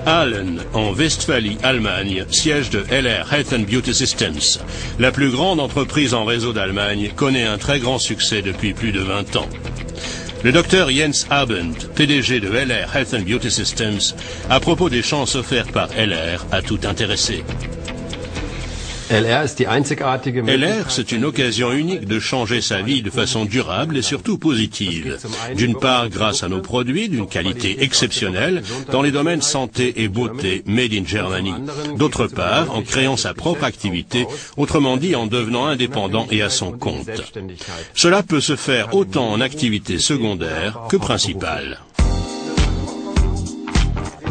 Aalen, en Westphalie, Allemagne, siège de LR Health and Beauty Systems. La plus grande entreprise en réseau d'Allemagne connaît un très grand succès depuis plus de 20 ans. Le docteur Jens Abend, PDG de LR Health and Beauty Systems, à propos des chances offertes par LR à tout intéressé. LR, c'est une occasion unique de changer sa vie de façon durable et surtout positive. D'une part, grâce à nos produits d'une qualité exceptionnelle dans les domaines santé et beauté made in Germany. D'autre part, en créant sa propre activité, autrement dit en devenant indépendant et à son compte. Cela peut se faire autant en activité secondaire que principale.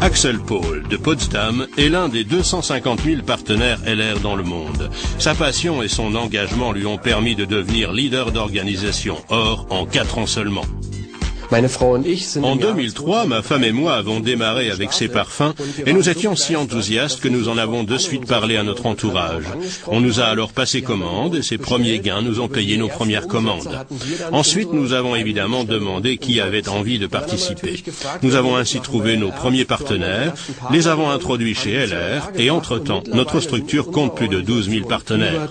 Axel Paul, de Potsdam, est l'un des 250 000 partenaires LR dans le monde. Sa passion et son engagement lui ont permis de devenir leader d'organisation. Or, en 4 ans seulement. En 2003, ma femme et moi avons démarré avec ces parfums et nous étions si enthousiastes que nous en avons de suite parlé à notre entourage. On nous a alors passé commande et ces premiers gains nous ont payé nos premières commandes. Ensuite, nous avons évidemment demandé qui avait envie de participer. Nous avons ainsi trouvé nos premiers partenaires, les avons introduits chez LR et entre-temps, notre structure compte plus de 12 000 partenaires.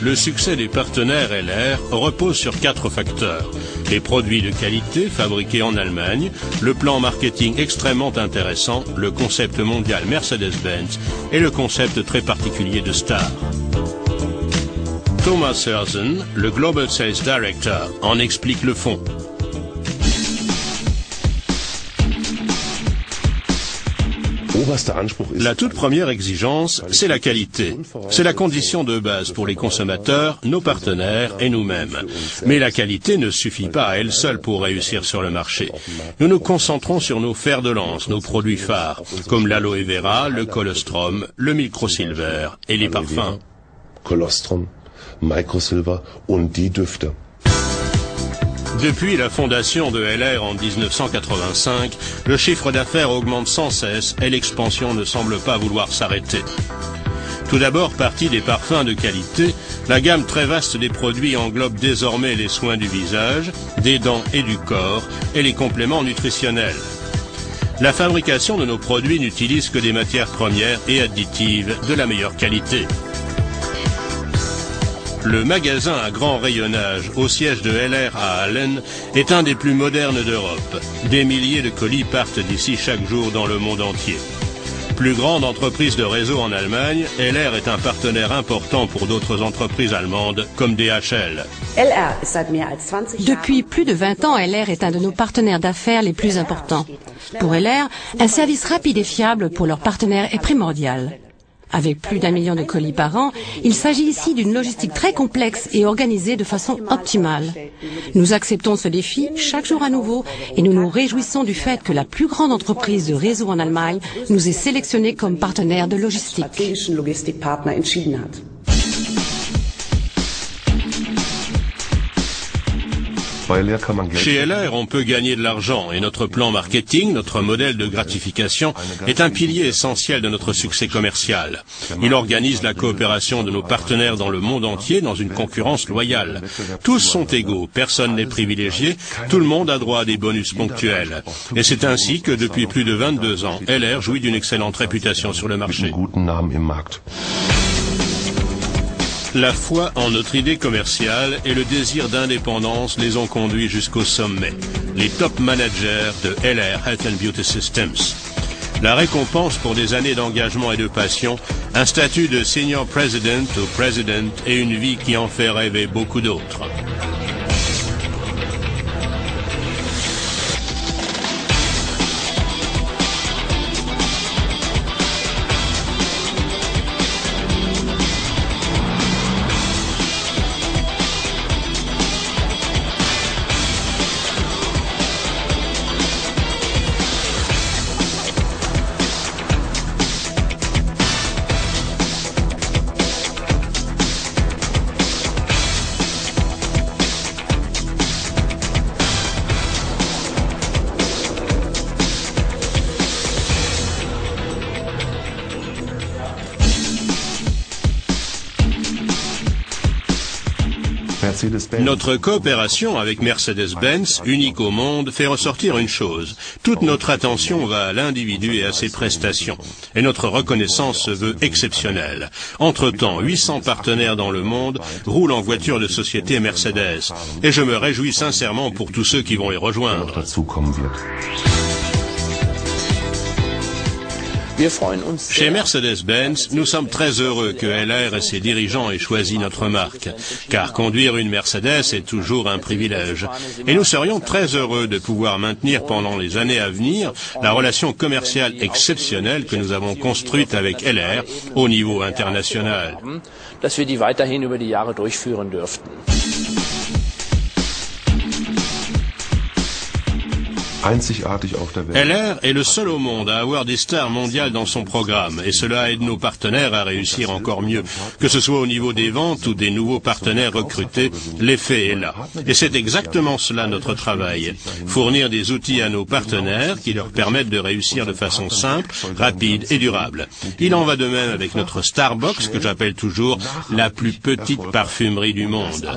Le succès des partenaires LR repose sur 4 facteurs. Les produits de qualité fabriqués en Allemagne, le plan marketing extrêmement intéressant, le concept mondial Mercedes-Benz et le concept très particulier de Star. Thomas Sersen, le Global Sales Director, en explique le fond. La toute première exigence, c'est la qualité. C'est la condition de base pour les consommateurs, nos partenaires et nous-mêmes. Mais la qualité ne suffit pas à elle seule pour réussir sur le marché. Nous nous concentrons sur nos fers de lance, nos produits phares, comme l'aloe vera, le colostrum, le microsilver et les parfums. Colostrum, microsilver und die Düfte. Depuis la fondation de LR en 1985, le chiffre d'affaires augmente sans cesse et l'expansion ne semble pas vouloir s'arrêter. Tout d'abord, partie des parfums de qualité, la gamme très vaste des produits englobe désormais les soins du visage, des dents et du corps et les compléments nutritionnels. La fabrication de nos produits n'utilise que des matières premières et additives de la meilleure qualité. Le magasin à grand rayonnage au siège de LR à Aalen est un des plus modernes d'Europe. Des milliers de colis partent d'ici chaque jour dans le monde entier. Plus grande entreprise de réseau en Allemagne, LR est un partenaire important pour d'autres entreprises allemandes comme DHL. Depuis plus de 20 ans, LR est un de nos partenaires d'affaires les plus importants. Pour LR, un service rapide et fiable pour leurs partenaires est primordial. Avec plus d'1 million de colis par an, il s'agit ici d'une logistique très complexe et organisée de façon optimale. Nous acceptons ce défi chaque jour à nouveau et nous nous réjouissons du fait que la plus grande entreprise de réseau en Allemagne nous ait sélectionnés comme partenaire de logistique. Chez LR, on peut gagner de l'argent et notre plan marketing, notre modèle de gratification, est un pilier essentiel de notre succès commercial. Il organise la coopération de nos partenaires dans le monde entier dans une concurrence loyale. Tous sont égaux, personne n'est privilégié, tout le monde a droit à des bonus ponctuels. Et c'est ainsi que depuis plus de 22 ans, LR jouit d'une excellente réputation sur le marché. La foi en notre idée commerciale et le désir d'indépendance les ont conduits jusqu'au sommet. Les top managers de LR Health and Beauty Systems. La récompense pour des années d'engagement et de passion, un statut de senior president ou president et une vie qui en fait rêver beaucoup d'autres. Notre coopération avec Mercedes-Benz, unique au monde, fait ressortir une chose. Toute notre attention va à l'individu et à ses prestations. Et notre reconnaissance se veut exceptionnelle. Entre-temps, 800 partenaires dans le monde roulent en voiture de société Mercedes. Et je me réjouis sincèrement pour tous ceux qui vont y rejoindre. Chez Mercedes-Benz, nous sommes très heureux que LR et ses dirigeants aient choisi notre marque, car conduire une Mercedes est toujours un privilège. Et nous serions très heureux de pouvoir maintenir pendant les années à venir la relation commerciale exceptionnelle que nous avons construite avec LR au niveau international. LR est le seul au monde à avoir des stars mondiales dans son programme et cela aide nos partenaires à réussir encore mieux. Que ce soit au niveau des ventes ou des nouveaux partenaires recrutés, l'effet est là. Et c'est exactement cela notre travail. Fournir des outils à nos partenaires qui leur permettent de réussir de façon simple, rapide et durable. Il en va de même avec notre Starbucks que j'appelle toujours la plus petite parfumerie du monde.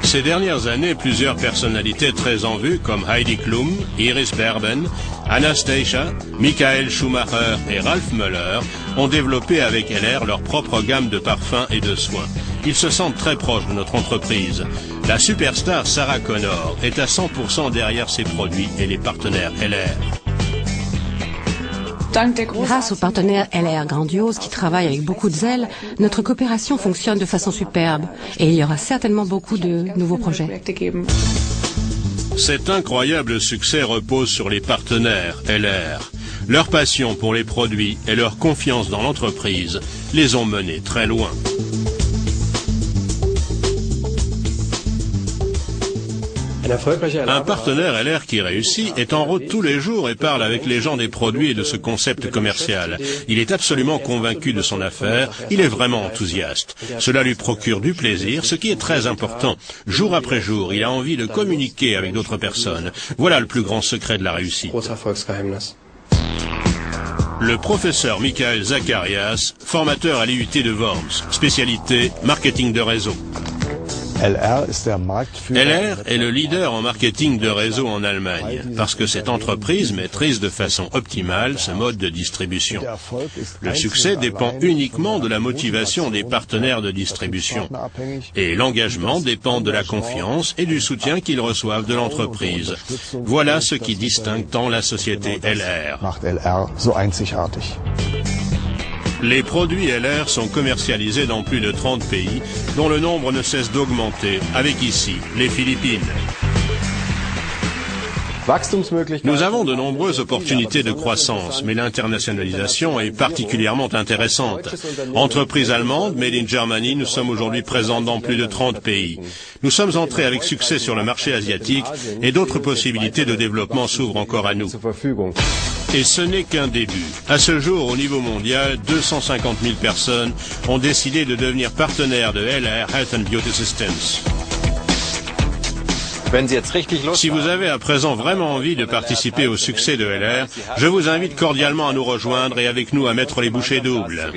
Ces dernières années, plusieurs personnalités très en vue comme Heidi Klum, Iris Berben, Anastasia, Michael Schumacher et Ralph Müller ont développé avec LR leur propre gamme de parfums et de soins. Ils se sentent très proches de notre entreprise. La superstar Sarah Connor est à 100% derrière ses produits et les partenaires LR. Grâce aux partenaires LR grandioses qui travaillent avec beaucoup de zèle, notre coopération fonctionne de façon superbe et il y aura certainement beaucoup de nouveaux projets. Cet incroyable succès repose sur les partenaires LR. Leur passion pour les produits et leur confiance dans l'entreprise les ont menés très loin. Un partenaire LR qui réussit est en route tous les jours et parle avec les gens des produits et de ce concept commercial. Il est absolument convaincu de son affaire, il est vraiment enthousiaste. Cela lui procure du plaisir, ce qui est très important. Jour après jour, il a envie de communiquer avec d'autres personnes. Voilà le plus grand secret de la réussite. Le professeur Michael Zacharias, formateur à l'IUT de Worms, spécialité marketing de réseau. LR est le leader en marketing de réseau en Allemagne, parce que cette entreprise maîtrise de façon optimale ce mode de distribution. Le succès dépend uniquement de la motivation des partenaires de distribution. Et l'engagement dépend de la confiance et du soutien qu'ils reçoivent de l'entreprise. Voilà ce qui distingue tant la société LR. Les produits LR sont commercialisés dans plus de 30 pays, dont le nombre ne cesse d'augmenter, avec ici, les Philippines. Nous avons de nombreuses opportunités de croissance, mais l'internationalisation est particulièrement intéressante. Entreprise allemande, Made in Germany, nous sommes aujourd'hui présents dans plus de 30 pays. Nous sommes entrés avec succès sur le marché asiatique et d'autres possibilités de développement s'ouvrent encore à nous. Et ce n'est qu'un début. À ce jour, au niveau mondial, 250 000 personnes ont décidé de devenir partenaires de LR Health and Beauty Systems. Si vous avez à présent vraiment envie de participer au succès de LR, je vous invite cordialement à nous rejoindre et avec nous à mettre les bouchées doubles.